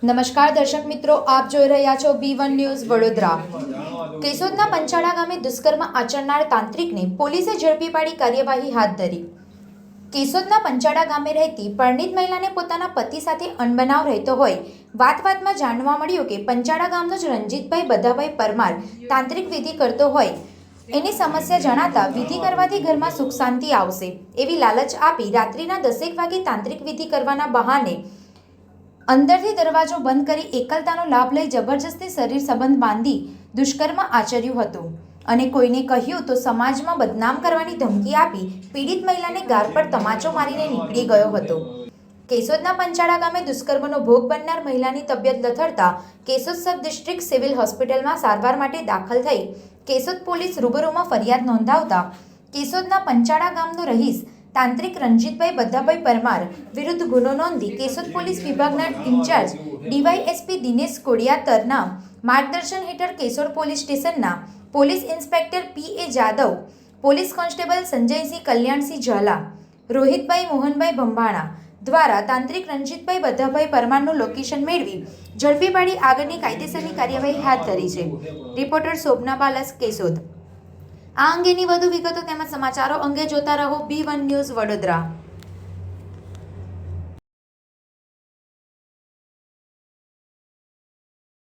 નમસ્કાર દર્શક મિત્રો, આપ જોઈ રહ્યા છો B1 ન્યૂઝ વડોદરા। કેશોદના પંચાળા ગામે દુષ્કર્મ આચરનાર તાંત્રિકને પોલીસે ઝડપી પાડી કાર્યવાહી હાથ ધરી। કેશોદના પંચાળા ગામે રહેતી પરણિત મહિલાને પોતાના પતિ સાથે અનબનાવ રહેતો હોય વાતમાં જાણવા મળ્યું કે પંચાળા ગામનો જ રણજીતભાઈ બધાભાઈ પરમાર તાંત્રિક વિધિ કરતો હોય। એની સમસ્યા જણાતા વિધિ કરવાથી ઘરમાં સુખ શાંતિ આવશે એવી લાલચ આપી રાત્રિના 10 વાગે તાંત્રિક વિધિ કરવાના બહાને અંદરથી દરવાજો બંધ કરી એકલતાનો લાભ લઈ જબરજસ્તી શરીર સંબંધ બાંધી દુષ્કર્મ આચર્યું હતું અને કોઈને કહ્યું તો સમાજમાં બદનામ કરવાની ધમકી આપી પીડિત મહિલાને ગાર પર તમાચો મારીને નીકળી ગયો હતો। કેશોદના પંચાળા ગામે દુષ્કર્મનો ભોગ બનનાર મહિલાની તબિયત લથડતા કેશોદ સબ ડિસ્ટ્રિક્ટ સિવિલ હોસ્પિટલમાં સારવાર માટે દાખલ થઈ કેશોદ પોલીસ રૂબરૂમાં ફરિયાદ નોંધાવતા કેશોદના પંચાળા ગામનો રહીશ તાંત્રિક રણજીતભાઈ બધાભાઈ પરમાર વિરુદ્ધ ગુનો નોંધી કેશોદ પોલીસ વિભાગના ઇન્ચાર્જ ડીવાયએસપી દિનેશ કોડિયાતરના માર્ગદર્શન હેઠળ કેશોદ પોલીસ સ્ટેશનના પોલીસ ઇન્સ્પેક્ટર પીએ જાદવ, પોલીસ કોન્સ્ટેબલ સંજયસિંહ કલ્યાણસિંહ ઝાલા, રોહિતભાઈ મોહનભાઈ ભંભાણા દ્વારા તાંત્રિક રણજીતભાઈ બધાભાઈ પરમારનું લોકેશન મેળવી ઝડપી પાડી આગળની કાયદેસરની કાર્યવાહી હાથ ધરી છે। રિપોર્ટર શોભના બાલસ, કેશોદ। આ અંગેની વધુ વિગતો તેમજ સમાચારો અંગે જોતા રહો B1 ન્યૂઝ વડોદરા।